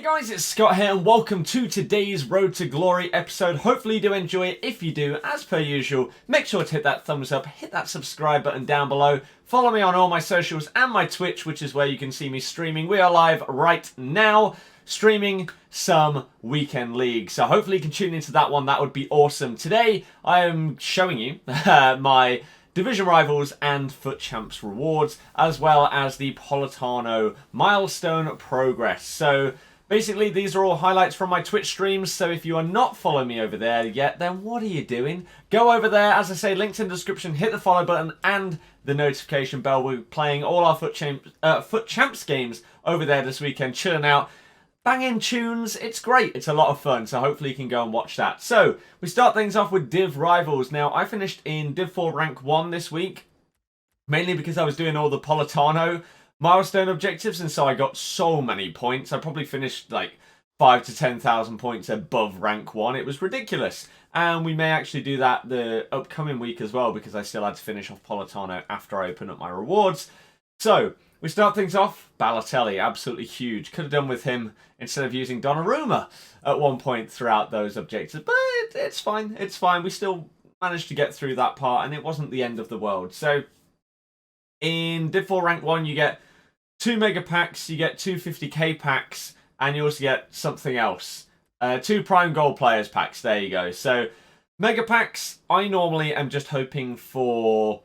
Guys, it's Scott here and welcome to today's Road to Glory episode. Hopefully you do enjoy it. If you do, as per usual, make sure to hit that thumbs up, hit that subscribe button down below. Follow me on all my socials and my Twitch, which is where you can see me streaming. We are live right now, streaming some Weekend League. So hopefully you can tune into that one. That would be awesome. Today, I am showing you my Division Rivals and FUT Champs rewards, as well as the Politano Milestone progress. So basically, these are all highlights from my Twitch streams, so if you are not following me over there yet, then what are you doing? Go over there, as I say, links in the description, hit the follow button and the notification bell. We're playing all our FUT Champs games over there this weekend, chilling out, banging tunes. It's great. It's a lot of fun, so hopefully you can go and watch that. So, we start things off with Div Rivals. Now, I finished in Div 4 Rank 1 this week, mainly because I was doing all the Politano milestone objectives, and so I got so many points. I probably finished like 5 to 10,000 points above rank 1. It was ridiculous, and we may actually do that the upcoming week as well, because I still had to finish off Politano after I open up my rewards. So we start things off. Balotelli, absolutely huge. Could have done with him instead of using Donnarumma at one point throughout those objectives, but it's fine. It's fine. We still managed to get through that part, and it wasn't the end of the world. So in Div 4 Rank 1, you get 2 mega packs, you get 2 50k packs, and you also get something else. 2 prime gold players packs, there you go. So, mega packs, I normally am just hoping for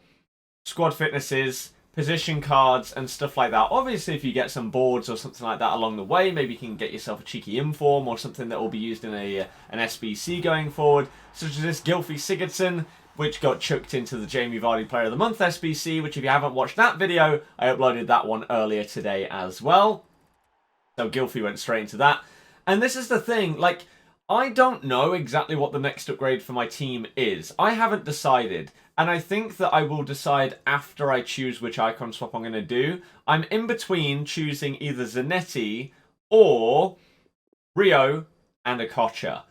squad fitnesses, position cards, and stuff like that. Obviously, if you get some boards or something like that along the way, maybe you can get yourself a cheeky inform or something that will be used in an SBC going forward, such as this Gylfi Sigurdsson, which got chucked into the Jamie Vardy Player of the Month SBC, which if you haven't watched that video, I uploaded that one earlier today as well. So Gylfi went straight into that. And this is the thing, like, I don't know exactly what the next upgrade for my team is. I haven't decided, and I think that I will decide after I choose which icon swap I'm going to do. I'm in between choosing either Zanetti or Rio and Okocha,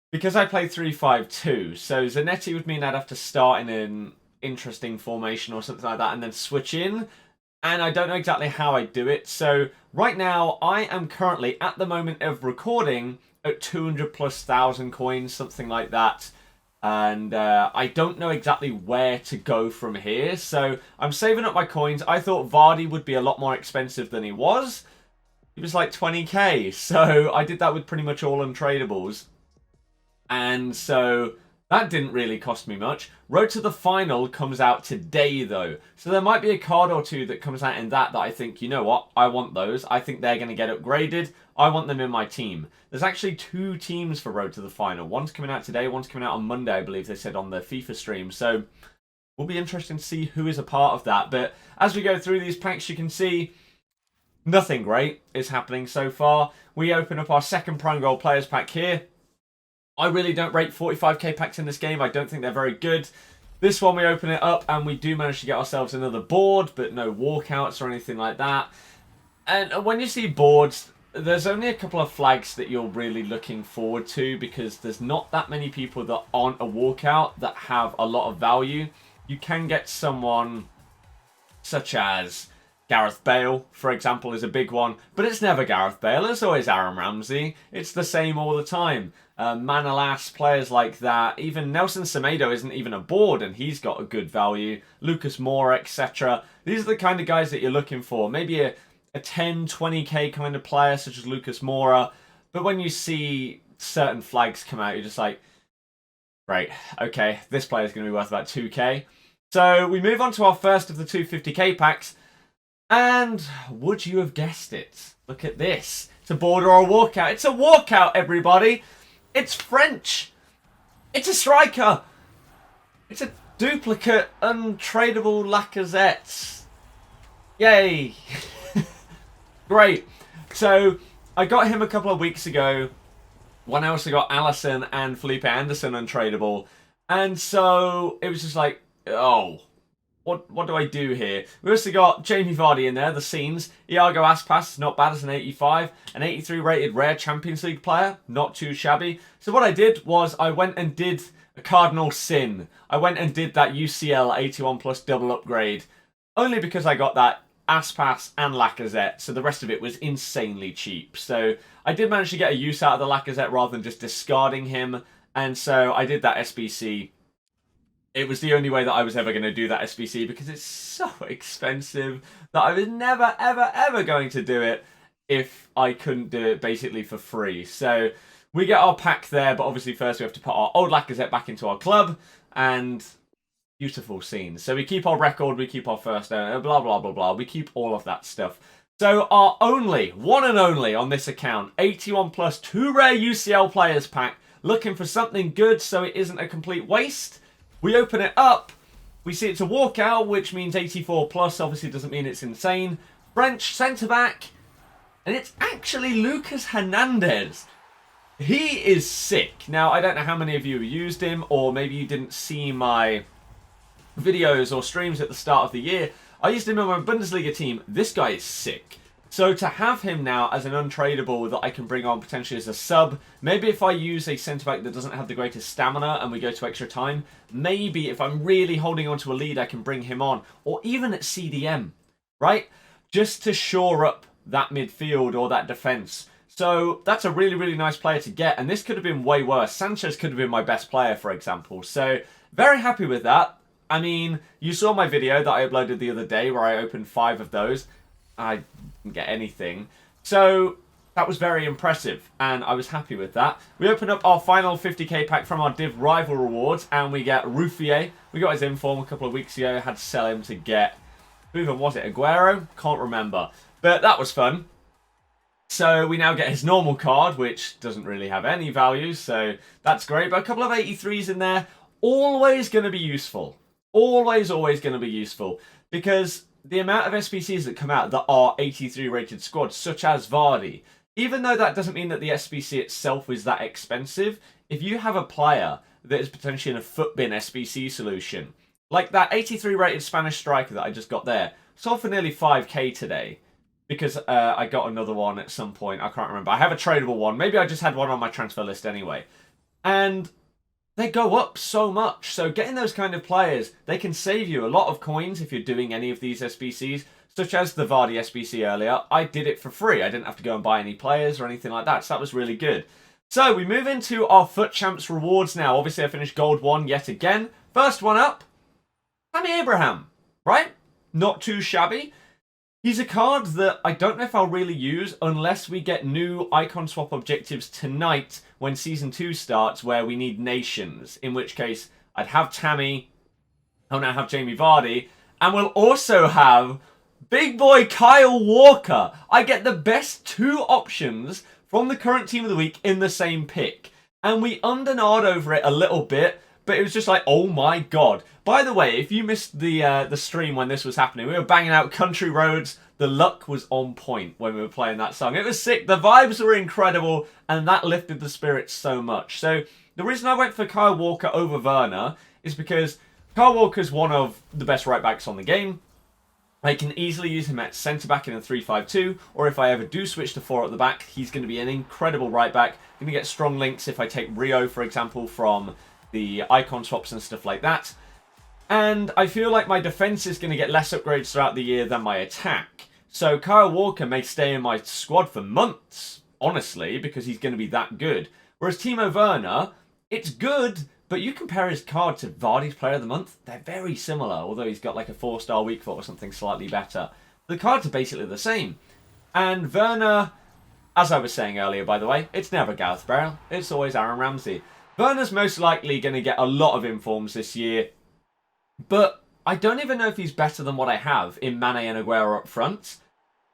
because I play 3-5-2, so Zanetti would mean I'd have to start in an interesting formation or something like that and then switch in, and I don't know exactly how I do it. So right now, I am currently, at the moment of recording, at 200,000+ coins, something like that, and I don't know exactly where to go from here, so I'm saving up my coins. I thought Vardy would be a lot more expensive than he was. He was like 20k, so I did that with pretty much all untradables. And so that didn't really cost me much. Road to the Final comes out today, though. So there might be a card or two that comes out in that I think, you know what, I want those. I think they're going to get upgraded. I want them in my team. There's actually 2 teams for Road to the Final. One's coming out today, one's coming out on Monday, I believe they said on the FIFA stream. So will be interesting to see who is a part of that. But as we go through these packs, you can see nothing great is happening so far. We open up our second Prime Gold Players pack here. I really don't rate 45k packs in this game. I don't think they're very good. This one, we open it up and we do manage to get ourselves another board, but no walkouts or anything like that. And when you see boards, there's only a couple of flags that you're really looking forward to, because there's not that many people that aren't a walkout that have a lot of value. You can get someone such as Gareth Bale, for example, is a big one, but it's never Gareth Bale. It's always Aaron Ramsey. It's the same all the time. Manolas, players like that. Even Nelson Semedo isn't even a board, and he's got a good value. Lucas Moura, etc. These are the kind of guys that you're looking for. Maybe a 10, 20k kind of player, such as Lucas Moura. But when you see certain flags come out, you're just like, right, okay, this player's going to be worth about 2k. So we move on to our first of the 250k packs. And would you have guessed it? Look at this. It's a board or a walkout. It's a walkout, everybody. It's French. It's a striker. It's a duplicate, untradable Lacazette. Yay. Great. So, I got him a couple of weeks ago when I also got Alisson and Felipe Anderson untradable. And so, it was just like, oh, what do I do here? We also got Jamie Vardy in there, the scenes. Iago Aspas, not bad as an 85. An 83 rated rare Champions League player, not too shabby. So what I did was I went and did a cardinal sin. I went and did that UCL 81 plus double upgrade. Only because I got that Aspas and Lacazette, so the rest of it was insanely cheap. So I did manage to get a use out of the Lacazette rather than just discarding him, and so I did that SBC. It was the only way that I was ever going to do that SBC because it's so expensive that I was never, ever, ever going to do it if I couldn't do it basically for free. So we get our pack there, but obviously first we have to put our old Lacazette back into our club, and beautiful scenes. So we keep our record, we keep our first owner, blah, blah, blah, blah. We keep all of that stuff. So our only, one and only on this account, 81 plus 2 rare UCL players pack, looking for something good so it isn't a complete waste. We open it up, we see it's a walkout, which means 84 plus, obviously doesn't mean it's insane. French centre-back, and it's actually Lucas Hernandez. He is sick. Now, I don't know how many of you used him, or maybe you didn't see my videos or streams at the start of the year. I used him in my Bundesliga team. This guy is sick. So to have him now as an untradeable that I can bring on potentially as a sub, maybe if I use a centre-back that doesn't have the greatest stamina and we go to extra time, maybe if I'm really holding on to a lead, I can bring him on. Or even at CDM, right? Just to shore up that midfield or that defence. So that's a really, really nice player to get. And this could have been way worse. Sanchez could have been my best player, for example. So very happy with that. I mean, you saw my video that I uploaded the other day where I opened 5 of those. I didn't get anything. So that was very impressive, and I was happy with that. We opened up our final 50k pack from our Div Rival Rewards, and we get Ruffier. We got his inform a couple of weeks ago. Had to sell him to get, who even was it, Aguero? Can't remember. But that was fun. So we now get his normal card, which doesn't really have any value, so that's great. But a couple of 83s in there, always going to be useful. Always going to be useful, because the amount of SBCs that come out that are 83 rated squads, such as Birdie, even though that doesn't mean that the SBC itself is that expensive, if you have a player that is potentially in a footbin SBC solution, like that 83 rated Spanish striker that I just got there, sold for nearly 5k today, because I got another one at some point, I can't remember. I have a tradable one, maybe I just had one on my transfer list anyway, and they go up so much. So getting those kind of players, they can save you a lot of coins if you're doing any of these SBCs, such as the Birdie SBC earlier. I did it for free. I didn't have to go and buy any players or anything like that, so that was really good. So we move into our FUT Champs rewards now. Obviously, I finished Gold 1 yet again. First one up, Tammy Abraham, right? Not too shabby. He's a card that I don't know if I'll really use unless we get new icon swap objectives tonight when Season 2 starts, where we need nations, in which case I'd have Tammy, I'll now have Jamie Vardy, and we'll also have big boy Kyle Walker. I get the best 2 options from the current team of the week in the same pick. And we undernard over it a little bit, but it was just like, oh my god. By the way, if you missed the stream when this was happening, we were banging out Country Roads. The luck was on point when we were playing that song. It was sick. The vibes were incredible, and that lifted the spirits so much. So the reason I went for Kyle Walker over Werner is because Kyle Walker's one of the best right backs on the game. I can easily use him at centre-back in a 3-5-2, or if I ever do switch to 4 at the back, he's going to be an incredible right back. Going to get strong links if I take Rio, for example, from the icon swaps and stuff like that. And I feel like my defence is going to get less upgrades throughout the year than my attack. So Kyle Walker may stay in my squad for months, honestly, because he's going to be that good. Whereas Timo Werner, it's good, but you compare his card to Vardy's Player of the Month, they're very similar, although he's got like a 4-star weak foot or something slightly better. The cards are basically the same. And Werner, as I was saying earlier, by the way, it's never Gareth Bale, it's always Aaron Ramsey. Werner's most likely going to get a lot of informs this year, but I don't even know if he's better than what I have in Mane and Aguero up front.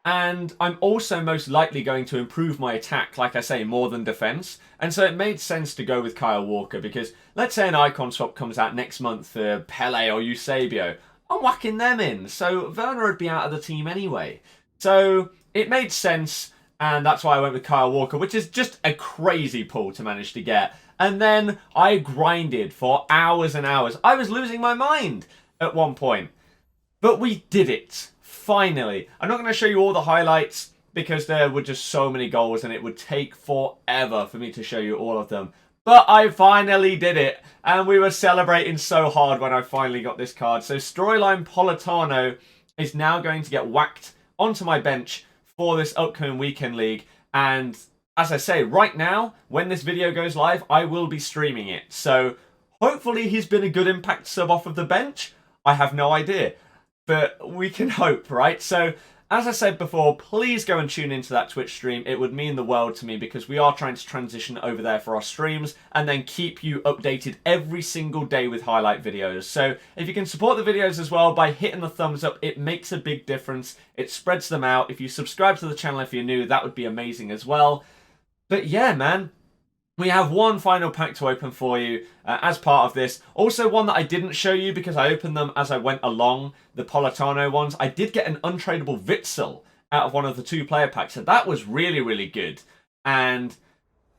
And I'm also most likely going to improve my attack, like I say, more than defence. And so it made sense to go with Kyle Walker, because let's say an icon swap comes out next month for Pele or Eusebio. I'm whacking them in, so Werner would be out of the team anyway. So it made sense, and that's why I went with Kyle Walker, which is just a crazy pull to manage to get. And then I grinded for hours and hours. I was losing my mind at one point. But we did it. Finally. I'm not going to show you all the highlights because there were just so many goals and it would take forever for me to show you all of them. But I finally did it. And we were celebrating so hard when I finally got this card. So Storyline Politano is now going to get whacked onto my bench for this upcoming weekend league. And as I say, right now, when this video goes live, I will be streaming it. So hopefully he's been a good impact sub off of the bench. I have no idea, but we can hope, right? So as I said before, please go and tune into that Twitch stream. It would mean the world to me because we are trying to transition over there for our streams and then keep you updated every single day with highlight videos. So if you can support the videos as well by hitting the thumbs up, it makes a big difference. It spreads them out. If you subscribe to the channel if you're new, that would be amazing as well. But yeah, man. We have one final pack to open for you as part of this. Also one that I didn't show you because I opened them as I went along, the Politano ones. I did get an untradeable Witsel out of one of the 2-player packs. So that was really, really good. And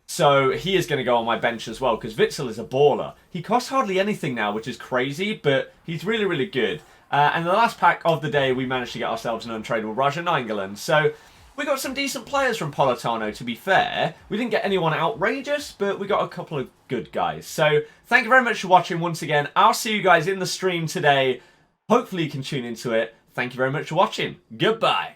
so he is going to go on my bench as well because Witsel is a baller. He costs hardly anything now, which is crazy, but he's really, really good. And the last pack of the day, we managed to get ourselves an untradeable Raja Nainggolan. So we got some decent players from Politano, to be fair. We didn't get anyone outrageous, but we got a couple of good guys. So thank you very much for watching once again. I'll see you guys in the stream today. Hopefully you can tune into it. Thank you very much for watching. Goodbye.